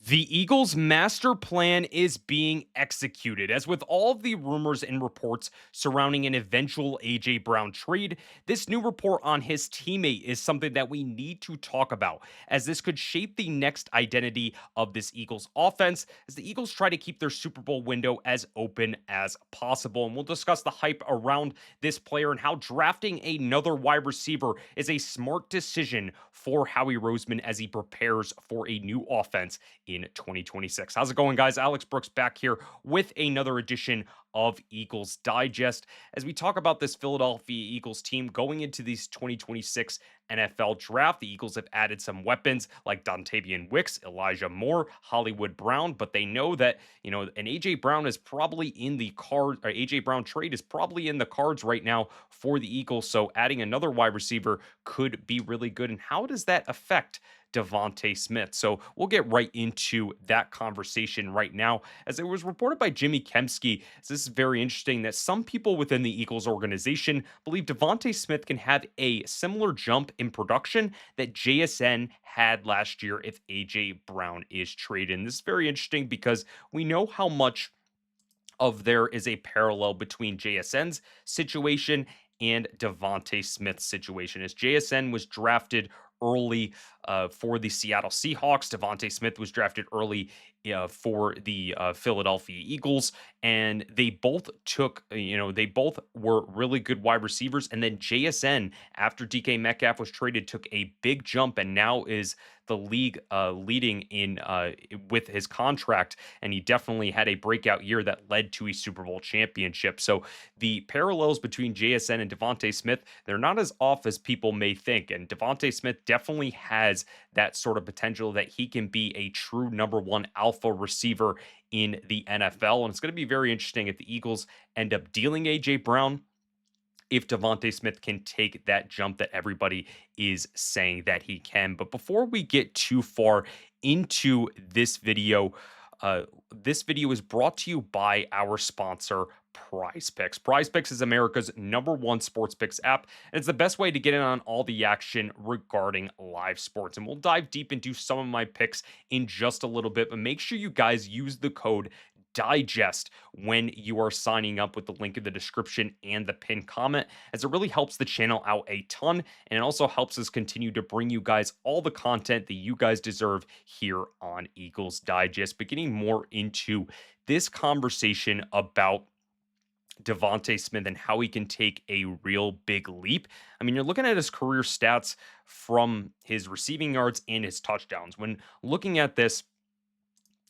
The Eagles' master plan is being executed. As with all of the rumors and reports surrounding an eventual A.J. Brown trade, this new report on his teammate is something that we need to talk about, as this could shape the next identity of this Eagles offense, as the Eagles try to keep their Super Bowl window as open as possible. And we'll discuss the hype around this player and how drafting another wide receiver is a smart decision for Howie Roseman as he prepares for a new offense in 2026. How's it going, guys? Alex Brooks back here with another edition of Eagles Digest as we talk about this Philadelphia Eagles team going into this 2026 NFL draft. The Eagles have added some weapons like Dontavian Wicks, Elijah Moore, Hollywood Brown, but they know that, an AJ Brown is probably in the card, or AJ Brown trade is probably in the cards right now for the Eagles. So adding another wide receiver could be really good. And how does that affect Devonta Smith? So we'll get right into that conversation right now. As it was reported by Jimmy Kempski, so this is very interesting that some people within the Eagles organization believe Devonta Smith can have a similar jump in production that JSN had last year if AJ Brown is traded. And this is very interesting because we know how much of there is a parallel between JSN's situation and Devonta Smith's situation. As JSN was drafted early for the Seattle Seahawks, Devonta Smith was drafted early for the Philadelphia Eagles, and they both took, they both were really good wide receivers. And then JSN, after DK Metcalf was traded, took a big jump and now is the league leading in with his contract, and he definitely had a breakout year that led to a Super Bowl championship. So the parallels between JSN and Devonta Smith, they're not as off as people may think, and Devonta Smith definitely has that sort of potential that he can be a true number one alpha receiver in the NFL. And it's going to be very interesting if the Eagles end up dealing AJ Brown, if Devonta Smith can take that jump that everybody is saying that he can. But before we get too far into this video is brought to you by our sponsor, Prize Picks. Prize Picks is America's number one sports picks app, and it's the best way to get in on all the action regarding live sports. And we'll dive deep into some of my picks in just a little bit, but make sure you guys use the code digest when you are signing up with the link in the description and the pinned comment, as it really helps the channel out a ton, and it also helps us continue to bring you guys all the content that you guys deserve here on Eagles Digest. But getting more into this conversation about Devonta Smith and how he can take a real big leap. I mean, you're looking at his career stats from his receiving yards and his touchdowns. When looking at this,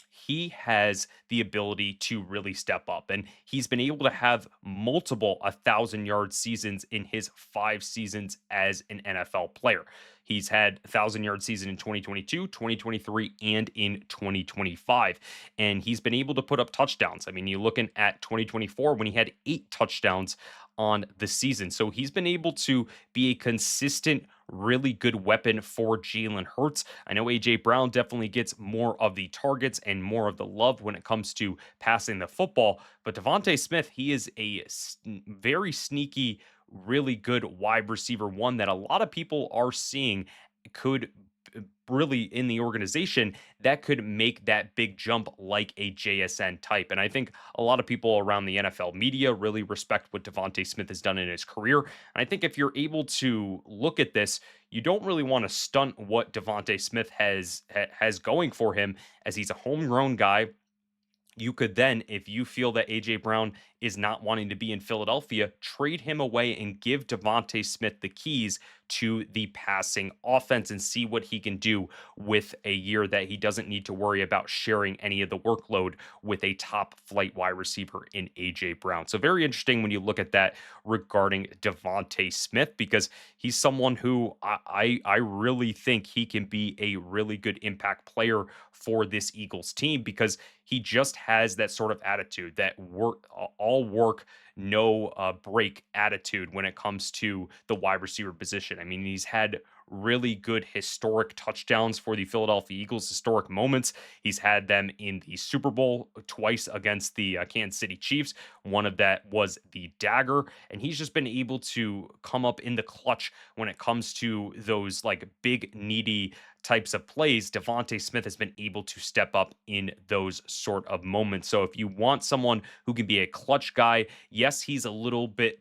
he has the ability to really step up, and he's been able to have multiple 1,000 yard seasons in his 5 seasons as an NFL player. He's had 1,000 yard season in 2022, 2023, and in 2025, and he's been able to put up touchdowns. I mean, you're looking at 2024 when he had 8 touchdowns on the season. So he's been able to be a consistent, really good weapon for Jalen Hurts. I know AJ Brown definitely gets more of the targets and more of the love when it comes to passing the football, but Devonta Smith, he is a very sneaky, really good wide receiver, one that a lot of people are seeing could really in the organization that could make that big jump like a JSN type. And I think a lot of people around the NFL media really respect what Devonta Smith has done in his career. And I think if you're able to look at this, you don't really want to stunt what Devonta Smith has going for him, as he's a homegrown guy. You could then, if you feel that AJ Brown is not wanting to be in Philadelphia, trade him away and give Devonta Smith the keys to the passing offense and see what he can do with a year that he doesn't need to worry about sharing any of the workload with a top flight wide receiver in AJ Brown. So very interesting when you look at that regarding Devonta Smith, because he's someone who I really think he can be a really good impact player for this Eagles team, because he just has that sort of attitude, that all work, no break attitude when it comes to the wide receiver position. I mean, he's had really good historic touchdowns for the Philadelphia Eagles, historic moments. He's had them in the Super Bowl twice against the Kansas City Chiefs. One of that was the dagger, and he's just been able to come up in the clutch when it comes to those like big, needy types of plays, Devonta Smith has been able to step up in those sort of moments. So if you want someone who can be a clutch guy, yes, he's a little bit,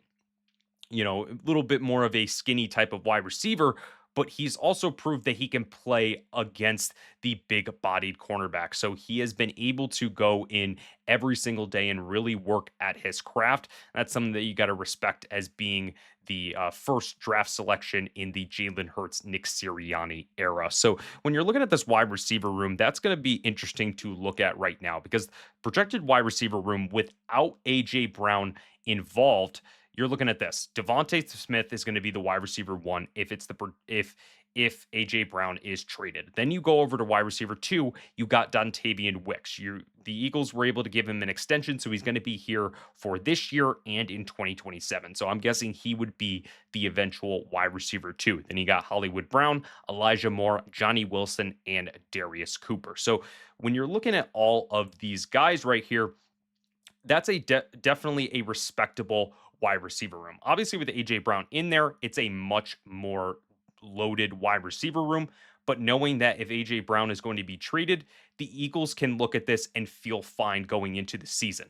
a little bit more of a skinny type of wide receiver, but he's also proved that he can play against the big bodied cornerback. So he has been able to go in every single day and really work at his craft. That's something that you got to respect as being the first draft selection in the Jalen Hurts, Nick Sirianni era. So when you're looking at this wide receiver room, that's going to be interesting to look at right now because projected wide receiver room without AJ Brown involved, you're looking at this. Devonta Smith is going to be the wide receiver one if AJ Brown is traded. Then you go over to wide receiver two. You got Dontavian Wicks. The Eagles were able to give him an extension, so he's going to be here for this year and in 2027. So I'm guessing he would be the eventual wide receiver two. Then you got Hollywood Brown, Elijah Moore, Johnny Wilson, and Darius Cooper. So when you're looking at all of these guys right here, that's definitely a respectable wide receiver room. Obviously, with AJ Brown in there, it's a much more loaded wide receiver room. But knowing that if AJ Brown is going to be traded, the Eagles can look at this and feel fine going into the season.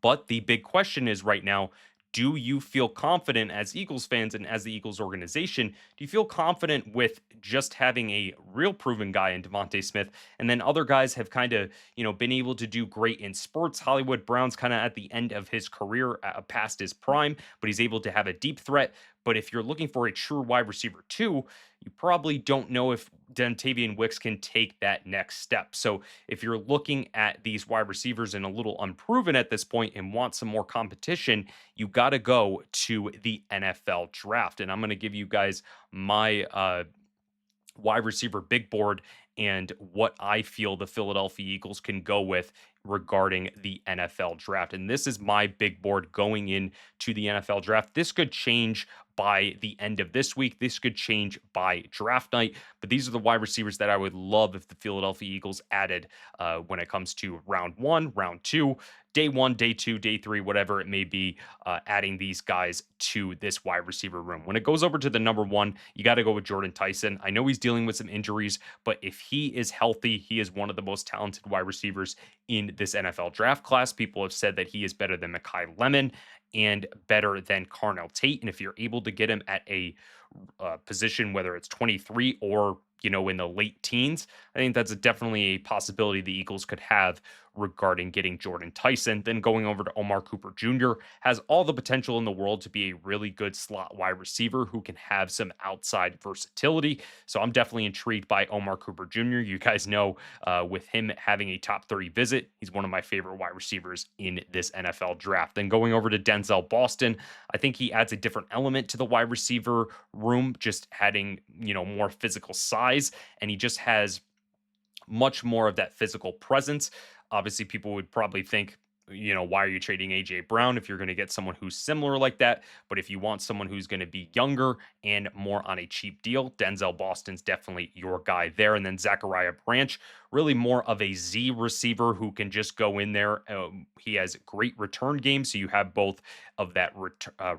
But the big question is right now, do you feel confident as Eagles fans and as the Eagles organization? Do you feel confident with just having a real proven guy in Devonta Smith? And then other guys have kind of, been able to do great in sports. Hollywood Brown's kind of at the end of his career, past his prime, but he's able to have a deep threat. But if you're looking for a true wide receiver too, you probably don't know if Dontavian Wicks can take that next step. So if you're looking at these wide receivers and a little unproven at this point and want some more competition, you got to go to the NFL draft. And I'm going to give you guys my wide receiver big board and what I feel the Philadelphia Eagles can go with regarding the NFL draft. And this is my big board going into the NFL draft. This could change by the end of this week. This could change by draft night. But these are the wide receivers that I would love if the Philadelphia Eagles added when it comes to round one, round two, day one, day two, day three, whatever it may be, adding these guys to this wide receiver room. When it goes over to the number one, you got to go with Jordan Tyson. I know he's dealing with some injuries, but if he is healthy, he is one of the most talented wide receivers in this NFL draft class. People have said that he is better than Mekhi Lemon and better than Carnell Tate. And if you're able to get him at a position, whether it's 23 or in the late teens, I think that's definitely a possibility the Eagles could have regarding getting Jordan Tyson. Then going over to Omar Cooper Jr. has all the potential in the world to be a really good slot wide receiver who can have some outside versatility. So I'm definitely intrigued by Omar Cooper Jr. You guys know with him having a top 30 visit, he's one of my favorite wide receivers in this NFL draft. Then going over to Denzel Boston, I think he adds a different element to the wide receiver room, just adding, more physical size, and he just has much more of that physical presence. Obviously, people would probably think, why are you trading AJ Brown if you're going to get someone who's similar like that? But if you want someone who's going to be younger and more on a cheap deal, Denzel Boston's definitely your guy there. And then Zachariah Branch, really more of a Z receiver who can just go in there. He has great return game. So you have both of that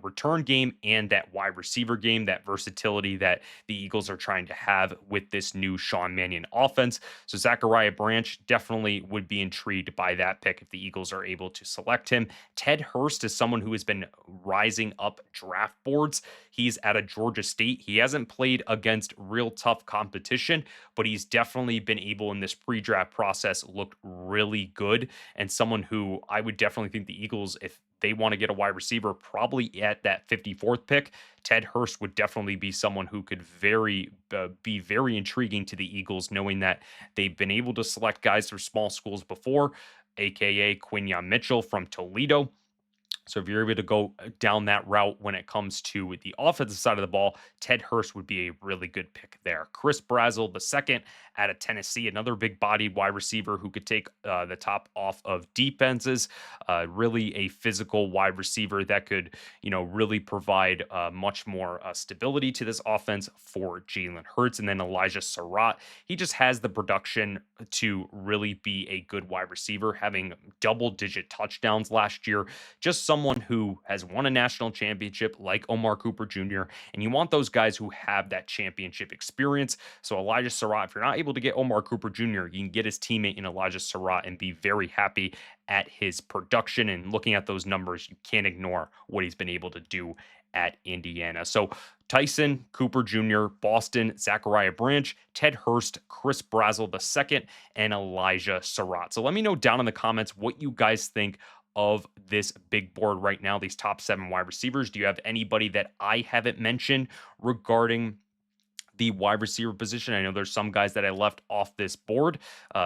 return game and that wide receiver game, that versatility that the Eagles are trying to have with this new Sean Mannion offense. So Zachariah Branch definitely would be intrigued by that pick if the Eagles are able to select him. Ted Hurst is someone who has been rising up draft boards. He's at a Georgia State. He hasn't played against real tough competition, but he's definitely been able in this pre-draft process looked really good, and someone who I would definitely think the Eagles, if they want to get a wide receiver, probably at that 54th pick, Ted Hurst would definitely be someone who could be very intriguing to the Eagles, knowing that they've been able to select guys from small schools before, aka Quinyon Mitchell from Toledo. So if you're able to go down that route when it comes to the offensive side of the ball, Ted Hurst would be a really good pick there. Chris Brazzell, the second out of Tennessee, another big-bodied wide receiver who could take the top off of defenses. Really a physical wide receiver that could, really provide much more stability to this offense for Jalen Hurts. And then Elijah Surratt, he just has the production to really be a good wide receiver, having double-digit touchdowns last year. Just someone who has won a national championship like Omar Cooper Jr., and you want those guys who have that championship experience. So Elijah Surratt, if you're not able to get Omar Cooper Jr., you can get his teammate in Elijah Surratt and be very happy at his production. And looking at those numbers, you can't ignore what he's been able to do at Indiana. So Tyson Cooper Jr., Boston, Zachariah Branch, Ted Hurst, Chris Brazel II, and Elijah Surratt. So let me know down in the comments what you guys think of this big board right now, these top 7 wide receivers. Do you have anybody that I haven't mentioned regarding the wide receiver position? I know there's some guys that I left off this board.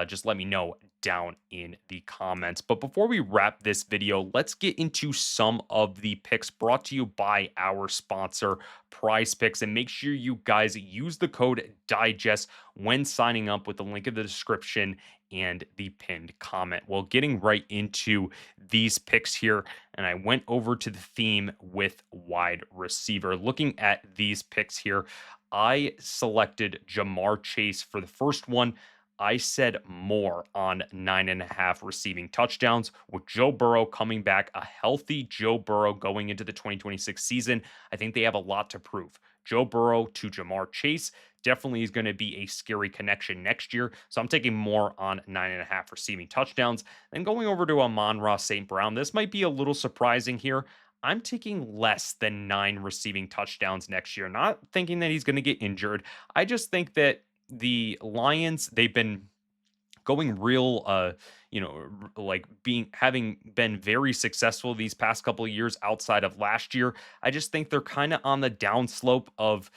Just let me know down in the comments. But before we wrap this video, let's get into some of the picks brought to you by our sponsor, Prize Picks. And make sure you guys use the code DIGEST when signing up with the link in the description and the pinned comment. Well, getting right into these picks here, and I went over to the theme with wide receiver. Looking at these picks here, I selected Jamar Chase for the first one. I said more on 9.5 receiving touchdowns. With Joe Burrow coming back, a healthy Joe Burrow going into the 2026 season, I think they have a lot to prove. Joe Burrow to Jamar Chase definitely is going to be a scary connection next year. So I'm taking more on 9.5 receiving touchdowns. Then going over to Amon-Ra St. Brown, this might be a little surprising here. I'm taking less than 9 receiving touchdowns next year. Not thinking that he's going to get injured. I just think that the Lions, they've been going real like being having been very successful these past couple of years outside of last year. I just think they're kind of on the downslope of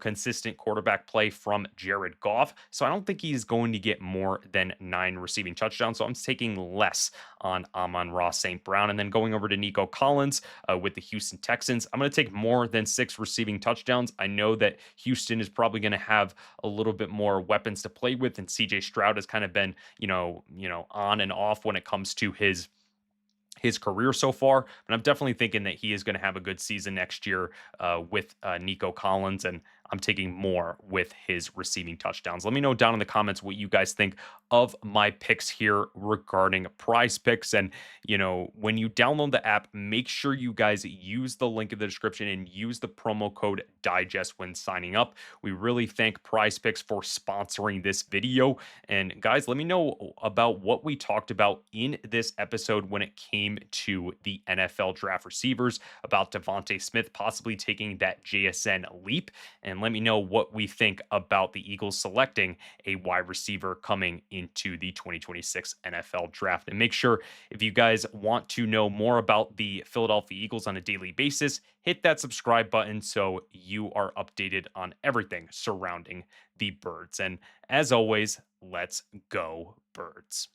consistent quarterback play from Jared Goff. So I don't think he's going to get more than 9 receiving touchdowns. So I'm taking less on Amon-Ra St. Brown. And then going over to Nico Collins with the Houston Texans, I'm going to take more than 6 receiving touchdowns. I know that Houston is probably going to have a little bit more weapons to play with, and CJ Stroud has kind of been on and off when it comes to his career so far. But I'm definitely thinking that he is going to have a good season next year with Nico Collins, and I'm taking more with his receiving touchdowns. Let me know down in the comments what you guys think of my picks here regarding Prize Picks. And, when you download the app, make sure you guys use the link in the description and use the promo code DIGEST when signing up. We really thank Prize Picks for sponsoring this video. And guys, let me know about what we talked about in this episode when it came to the NFL draft receivers, about Devonta Smith possibly taking that JSN leap. And let me know what we think about the Eagles selecting a wide receiver coming into the 2026 NFL draft. And make sure, if you guys want to know more about the Philadelphia Eagles on a daily basis, hit that subscribe button so you are updated on everything surrounding the Birds. And as always, let's go Birds.